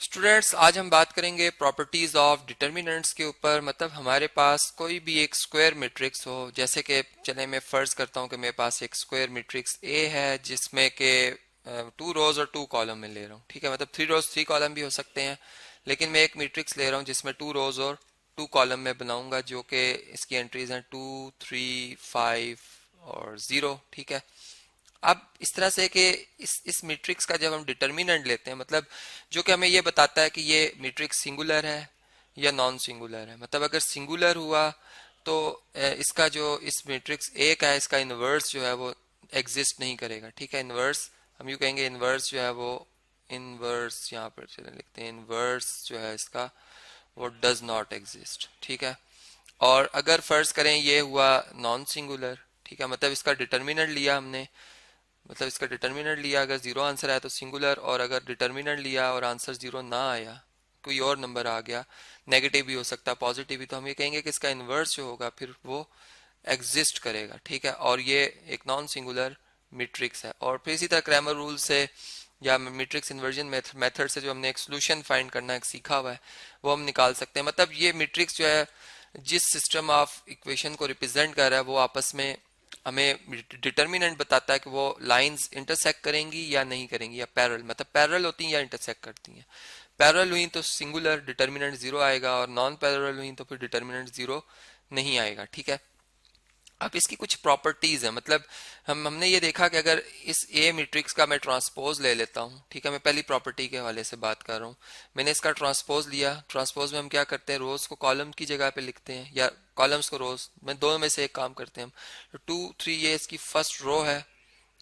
Students, आज हम बात करेंगे प्रॉपर्टीज ऑफ डिटर्मिनेंट्स के ऊपर। मतलब हमारे पास कोई भी एक स्क्वायर मैट्रिक्स हो, जैसे कि चले मैं फर्ज करता हूं कि मेरे पास एक स्क्वायर मैट्रिक्स ए है जिसमें के 2 रोज और 2 कॉलम में ले रहा हूँ। ठीक है, मतलब 3 रोज 3 कॉलम भी हो सकते हैं, लेकिन मैं एक मैट्रिक्स ले रहा हूँ जिसमें 2 रोज और 2 कॉलम में बनाऊंगा, जो कि इसकी एंट्रीज हैं 2, 3, 5 और 0। ठीक है, अब इस तरह से कि इस मैट्रिक्स का जब हम डिटर्मिनेंट लेते हैं, मतलब जो कि हमें ये बताता है कि ये मैट्रिक्स सिंगुलर है या नॉन सिंगुलर है। मतलब अगर सिंगुलर हुआ तो इसका जो इस मैट्रिक्स ए का है, इसका इन्वर्स जो है वो एग्जिस्ट नहीं करेगा। ठीक है, इन्वर्स हम यूँ कहेंगे, इन्वर्स जो है वो इन्वर्स यहाँ पर चले लिखते हैं, इन्वर्स जो है इसका वो डज नॉट एग्जिस्ट। ठीक है, और अगर फर्ज करें ये हुआ नॉन सिंगुलर, ठीक है, मतलब इसका डिटर्मिनेंट लिया हमने, मतलब इसका डिटर्मिनेंट लिया, अगर जीरो आंसर आया तो सिंगुलर, और अगर डिटर्मिनेंट लिया और आंसर जीरो ना आया, कोई और नंबर आ गया, नेगेटिव भी हो सकता है पॉजिटिव भी, तो हम ये कहेंगे कि इसका इन्वर्स जो होगा फिर वो एग्जिस्ट करेगा। ठीक है, और ये एक नॉन सिंगुलर मैट्रिक्स है। और फिर इसी तरह क्रैमर रूल से या मैट्रिक्स इन्वर्जन मेथड से जो हमने एक सोल्यूशन फाइंड करना एक सीखा हुआ है वो हम निकाल सकते हैं। मतलब ये मैट्रिक्स जो है जिस सिस्टम ऑफ इक्वेशन को रिप्रेजेंट कर रहा है वो आपस में हमें डिटर्मिनेंट बताता है कि वो लाइंस इंटरसेक्ट करेंगी या नहीं करेंगी, या पैरेलल, मतलब पैरेलल होती हैं या इंटरसेक्ट करती हैं। पैरेलल हुई तो सिंगुलर डिटर्मिनेंट जीरो आएगा, और नॉन पैरेलल हुई तो फिर डिटर्मिनेंट जीरो नहीं आएगा। ठीक है, अब इसकी कुछ प्रॉपर्टीज है। मतलब हमने ये देखा कि अगर इस ए मैट्रिक्स का मैं ट्रांसपोज ले लेता हूँ, ठीक है, मैं पहली प्रॉपर्टी के हवाले से बात कर रहा हूँ, मैंने इसका ट्रांसपोज लिया। ट्रांसपोज में हम क्या करते हैं, रोज को कॉलम की जगह पे लिखते हैं या कॉलम्स को रोज में, दोनों में से एक काम करते हैं हम। तो 2, 3 ये इसकी फर्स्ट रो है,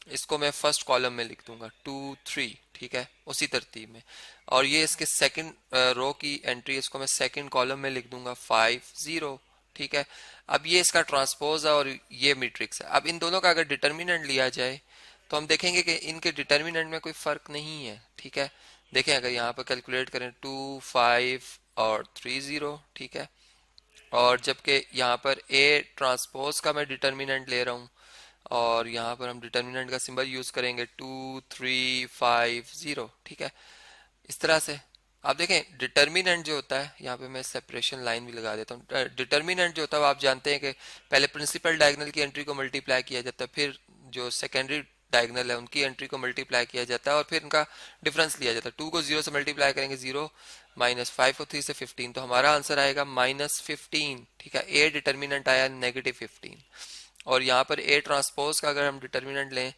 इसको मैं फर्स्ट कॉलम में लिख दूंगा 2, 3। ठीक है, उसी तरतीब में। और ये इसके सेकंड रो की एंट्री, इसको मैं सेकंड कॉलम में लिख दूंगा 5, 0। ठीक है, अब ये इसका ट्रांसपोज है और ये मैट्रिक्स है। अब इन दोनों का अगर डिटर्मिनेंट लिया जाए तो हम देखेंगे कि इनके डिटर्मिनेंट में कोई फर्क नहीं है। ठीक है, देखें अगर यहाँ पर कैलकुलेट करें 2, 5 और 3, 0। ठीक है, और जबकि यहाँ पर ए ट्रांसपोज का मैं डिटर्मिनेंट ले रहा हूँ, और यहाँ पर हम डिटर्मिनेंट का सिंबल यूज करेंगे 2, 3, 5, 0। ठीक है, इस तरह से आप देखें डिटर्मिनेंट जो होता है, यहाँ पे मैं सेपरेशन लाइन भी लगा देता हूँ। डिटर्मिनेंट जो होता है वो आप जानते हैं कि पहले प्रिंसिपल डायगोनल की एंट्री को मल्टीप्लाई किया जाता है, फिर जो सेकेंडरी डायगोनल है उनकी एंट्री को मल्टीप्लाई किया जाता है, और फिर उनका डिफरेंस लिया जाता है। 2 को 0 से मल्टीप्लाई करेंगे 0, -5 को 3 से 15, तो हमारा आंसर आएगा -15। ठीक है, ए डिटर्मिनेंट आया -15। और यहाँ पर ए ट्रांसपोज का अगर हम डिटर्मिनेंट लें,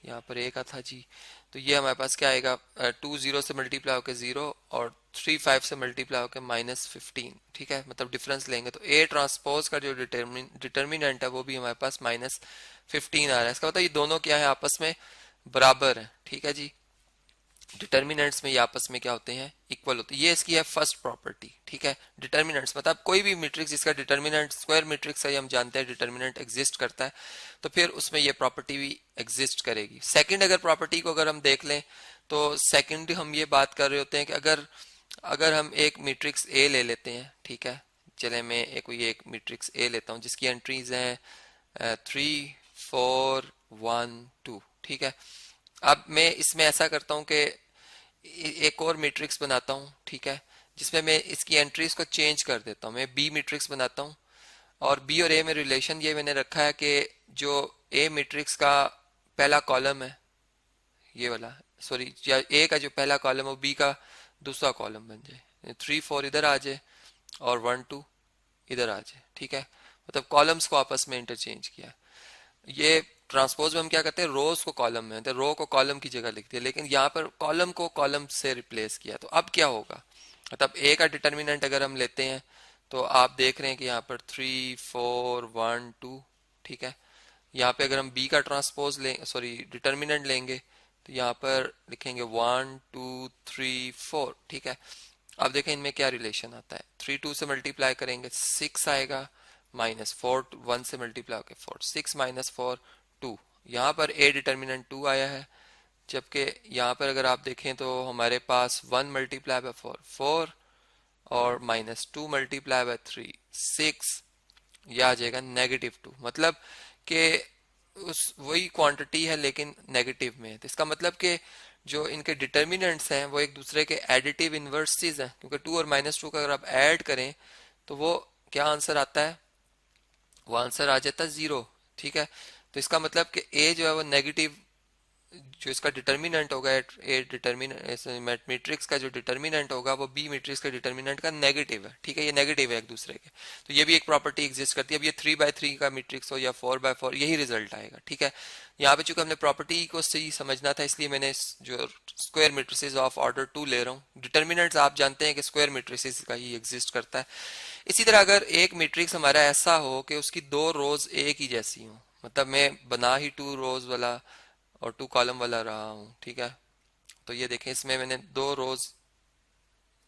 यहाँ पर ए का था जी, तो ये हमारे पास क्या आएगा, 2 0 से मल्टीप्लाई होकर 0 और 3 5 से मल्टीप्लाई होकर -15। ठीक है, मतलब डिफरेंस लेंगे तो ए ट्रांसपोज का जो डिटर्मिनेंट है वो भी हमारे पास -15 आ रहा है। इसका मतलब ये दोनों क्या है, आपस में बराबर है। ठीक है जी, डिटर्मिनेंट्स में ये आपस में क्या होते हैं, इक्वल होते हैं। ये इसकी है फर्स्ट प्रॉपर्टी। ठीक है, डिटर्मिनेंट्स मतलब कोई भी मैट्रिक्स जिसका डिटर्मिनेंट स्क्वायर मैट्रिक्स है, हम जानते हैं डिटर्मिनेंट एग्जिस्ट करता है, तो फिर उसमें ये प्रॉपर्टी भी एग्जिस्ट करेगी। सेकंड अगर प्रॉपर्टी को अगर हम देख लें तो सेकंड हम ये बात कर रहे होते हैं कि अगर अगर हम एक मैट्रिक्स ए ले लेते हैं, ठीक है, चले मैं एक मैट्रिक्स ए लेता हूँ जिसकी एंट्रीज हैं 3, 4, 1, 2। ठीक है, अब मैं इसमें ऐसा करता हूँ कि एक और मैट्रिक्स बनाता हूँ, ठीक है, जिसमें मैं इसकी एंट्रीज को चेंज कर देता हूँ। मैं बी मैट्रिक्स बनाता हूँ, और बी और ए में रिलेशन ये मैंने रखा है कि जो ए मैट्रिक्स का पहला कॉलम है ये वाला, सॉरी, या ए का जो पहला कॉलम है बी का दूसरा कॉलम बन जाए, 3, 4 इधर आ जाए और 1, 2 इधर आ जाए। ठीक है, मतलब कॉलम्स को आपस में इंटरचेंज किया। ये ट्रांसपोज में हम क्या करते हैं, रोज को कॉलम में, तो रो को कॉलम की जगह लिखते हैं, लेकिन यहाँ पर कॉलम को कॉलम से रिप्लेस किया। तो अब क्या होगा, मतलब ए का डिटर्मिनेंट अगर हम लेते हैं तो आप देख रहे हैं कि यहाँ पर 3, 4, 1, 2। ठीक है, यहाँ पे अगर हम बी का ट्रांसपोज लें, सॉरी डिटर्मिनेंट लेंगे, तो यहाँ पर लिखेंगे 1, 2, 3, 4। ठीक है, अब देखें इनमें क्या रिलेशन आता है। 3 2 से मल्टीप्लाई करेंगे 6 आएगा, -4 1 से मल्टीप्लाई होकर 4, 6 - 4 2। यहाँ पर ए डिटर्मिनेंट 2 आया है, जबकि यहाँ पर अगर आप देखें तो हमारे पास 1 मल्टीप्लाई बाय 4 4, और -2 मल्टीप्लाई बाय 3 6, यह आ जाएगा -2। मतलब कि उस वही क्वांटिटी है लेकिन नेगेटिव में है। तो इसका मतलब कि जो इनके डिटर्मिनेंट्स हैं वो एक दूसरे के एडिटिव इन्वर्सेस हैं, क्योंकि 2 और -2 का अगर आप ऐड करें तो वो क्या आंसर आता है, वो आंसर आ जाता है 0। ठीक है, तो इसका मतलब कि ए जो है वो नेगेटिव, जो इसका डिटर्मिनेंट होगा ए डिटर्मिनेंट मैट्रिक्स का जो डिटर्मिनेंट होगा वो बी मैट्रिक्स के डिटर्मिनेंट का नेगेटिव है। ठीक है, ये नेगेटिव है एक दूसरे के, तो ये भी एक प्रॉपर्टी एग्जिस्ट करती है। अब ये 3/3 का मैट्रिक्स हो या 4/4 यही रिजल्ट आएगा। ठीक है, यहाँ पे चूंकि हमने प्रॉपर्टी को सही समझना था इसलिए मैंने जो स्क्वायर मैट्रिसेस ऑफ ऑर्डर 2 ले रहा हूँ। डिटर्मिनेंट्स आप जानते हैं कि स्क्वायर मैट्रिसेस का ही एग्जिस्ट करता है। इसी तरह अगर एक मैट्रिक्स हमारा ऐसा हो कि उसकी 2 रोज एक ही जैसी हो, मतलब मैं बना ही 2 रोज वाला और 2 कॉलम वाला रहा हूँ। ठीक है, तो ये देखें इसमें मैंने 2 रोज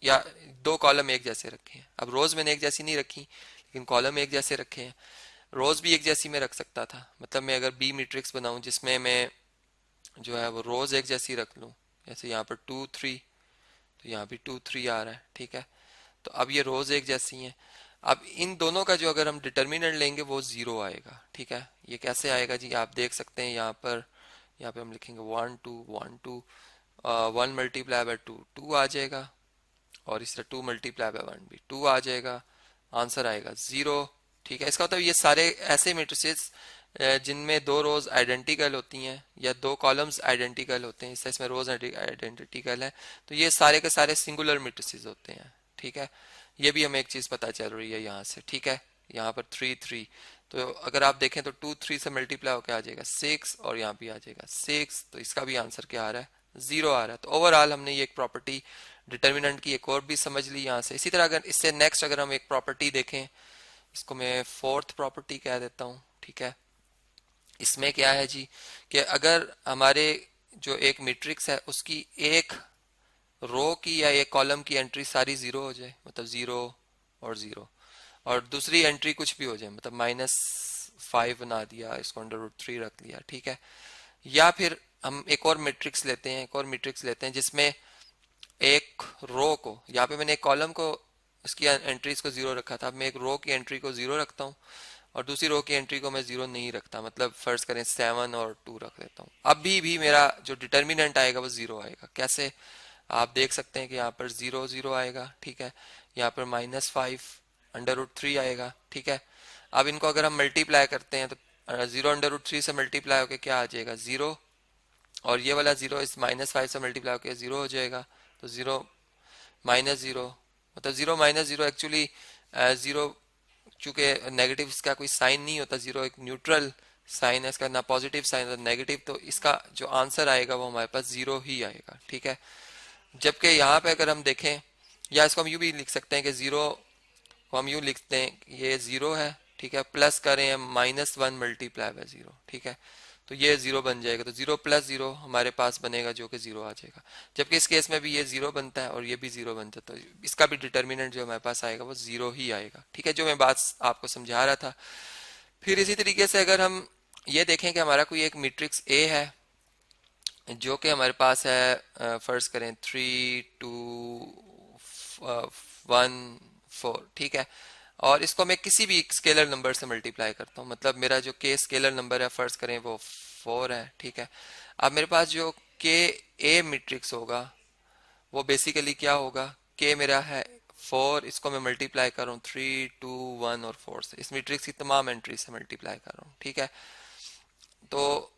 या 2 कॉलम एक जैसे रखे हैं। अब रोज मैंने एक जैसी नहीं रखी लेकिन कॉलम एक जैसे रखे हैं। रोज भी एक जैसी मैं रख सकता था, मतलब मैं अगर बी मैट्रिक्स बनाऊं जिसमें मैं जो है वो रोज एक जैसी रख लूं, जैसे यहाँ पर 2 3, तो यहाँ भी 2 3 आ रहा है। ठीक है, तो अब ये रोज एक जैसी हैं। अब इन दोनों का जो अगर हम डिटर्मिनेंट लेंगे वो 0 आएगा। ठीक है, ये कैसे आएगा जी, आप देख सकते हैं यहाँ पे हम लिखेंगे 1 2 1 2, 1 × 2 2 आ जाएगा, और इस तरह 2 × 1 भी 2 आ जाएगा, आंसर आएगा 0। ठीक है, इसका मतलब ये सारे ऐसे मैट्रिसेस जिनमें 2 रोज आइडेंटिकल होती हैं या 2 कॉलम्स आइडेंटिकल होते हैं, इसमें रोज आइडेंटिकल है, तो ये सारे के सारे सिंगुलर मैट्रिसेस होते हैं। ठीक है, ये भी हमें एक चीज पता चल रही है यहाँ से। ठीक है, यहाँ पर 3 3, तो अगर आप देखें तो 2 3 से मल्टीप्लाई होकर आ जाएगा 6, और यहाँ भी आ जाएगा 6, तो इसका भी आंसर क्या आ रहा है, 0 आ रहा है। तो ओवरऑल हमने ये एक प्रॉपर्टी डिटर्मिनेंट की एक और भी समझ ली यहाँ से। इसी तरह अगर इससे नेक्स्ट अगर हम एक प्रॉपर्टी देखें, इसको मैं फोर्थ प्रॉपर्टी कह देता हूँ। ठीक है, इसमें क्या है जी कि अगर हमारे जो एक मैट्रिक्स है उसकी एक रो की या एक कॉलम की एंट्री सारी 0 हो जाए, मतलब 0 और 0, और दूसरी एंट्री कुछ भी हो जाए, मतलब -5 बना दिया, इसको √3 रख लिया। ठीक है, या फिर हम एक और मैट्रिक्स लेते हैं, जिसमें एक रो को, यहाँ पे मैंने एक कॉलम को इसकी एंट्रीज को 0 रखा था, अब मैं एक रो की एंट्री को 0 रखता हूँ और दूसरी रो की एंट्री को मैं 0 नहीं रखता, मतलब फर्ज करें 7 और 2 रख देता हूँ। अब भी मेरा जो डिटर्मिनेंट आएगा वो 0 आएगा। कैसे, आप देख सकते हैं कि यहाँ पर 0 0 आएगा। ठीक है, यहाँ पर -5 √3 आएगा। ठीक है, अब इनको अगर हम मल्टीप्लाई करते हैं तो 0 √3 से मल्टीप्लाई होकर क्या आ जाएगा, 0, और ये वाला 0 इस -5 से मल्टीप्लाई होकर 0 हो जाएगा, तो 0 -0, मतलब 0 -0 एक्चुअली 0, चूंकि नेगेटिव इसका कोई साइन नहीं होता, 0 एक न्यूट्रल साइन है, इसका ना पॉजिटिव साइन ना नेगेटिव, तो इसका जो आंसर आएगा वो हमारे पास 0 ही आएगा। ठीक है, जबकि यहाँ पे अगर हम देखें, या इसको हम यूं भी लिख सकते हैं कि 0 को हम यूं लिखते हैं ये 0 है। ठीक है, प्लस करें हम -1 मल्टीप्लाई बाय 0। ठीक है, तो ये 0 बन जाएगा, तो 0 + 0 हमारे पास बनेगा जो कि 0 आ जाएगा। जबकि इस केस में भी ये 0 बनता है और ये भी 0 बनता है, तो इसका भी डिटर्मिनेंट जो हमारे पास आएगा वो 0 ही आएगा। ठीक है, जो मैं बात आपको समझा रहा था। फिर इसी तरीके से अगर हम ये देखें कि हमारा कोई एक मैट्रिक्स ए है जो कि हमारे पास है, फर्ज करें 3 2 1 4। ठीक है, और इसको मैं किसी भी स्केलर नंबर से मल्टीप्लाई करता हूँ, मतलब मेरा जो के स्केलर नंबर है फर्ज करें वो 4 है। ठीक है, अब मेरे पास जो के ए मैट्रिक्स होगा वो बेसिकली क्या होगा, के मेरा है 4, इसको मैं मल्टीप्लाई कर रहा हूँ 3 2 1 और 4 से, इस मैट्रिक्स की तमाम एंट्री से मल्टीप्लाई कर रहा हूँ। ठीक है, तो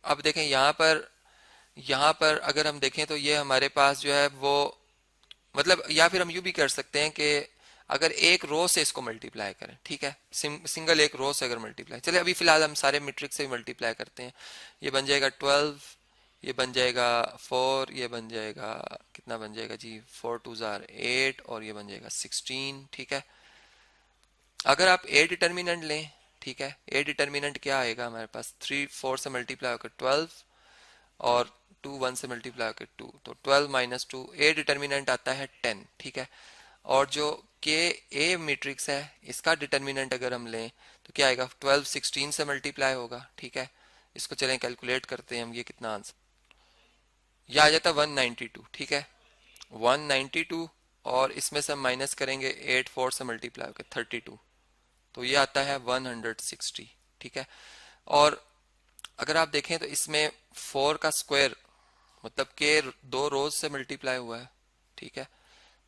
अब देखें यहाँ पर अगर हम देखें तो ये हमारे पास जो है वो, मतलब या फिर हम यूं भी कर सकते हैं कि अगर एक रो से इसको मल्टीप्लाई करें। ठीक है, सिंगल एक रो से अगर मल्टीप्लाई, चले अभी फिलहाल हम सारे मैट्रिक्स से मल्टीप्लाई करते हैं। ये बन जाएगा 12, ये बन जाएगा 4, ये बन जाएगा, कितना बन जाएगा जी, 4 2 जार 8, और ये बन जाएगा 16। ठीक है, अगर आप ए डिटर्मिनेंट लें, ठीक है, ए डिटर्मिनेंट क्या आएगा हमारे पास, 3 4 से मल्टीप्लाई होकर 12 और 2 1 से मल्टीप्लाई होकर 2, तो 12 - 2, ए डिटर्मिनेंट आता है 10। ठीक है, और जो के ए मैट्रिक्स है इसका डिटर्मिनेंट अगर हम लें तो क्या आएगा, 12 16 से मल्टीप्लाई होगा। ठीक है, इसको चलें कैलकुलेट करते हैं हम, ये कितना आंसर, यह आ जाता है 192। ठीक है, 192, और इसमें से हम माइनस करेंगे 8 4 से मल्टीप्लाई होकर 32, तो ये आता है 160। ठीक है, और अगर आप देखें तो इसमें 4 का स्क्वायर मतलब के दो रोज से मल्टीप्लाई हुआ है, ठीक है।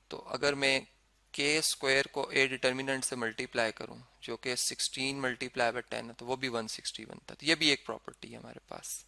तो अगर मैं के स्क्वायर को ए डिटर्मिनेंट से मल्टीप्लाई करूं, जो कि 16 मल्टीप्लाई बाय 10 है, तो वो भी 160 बनता है। तो ये भी एक प्रॉपर्टी है हमारे पास।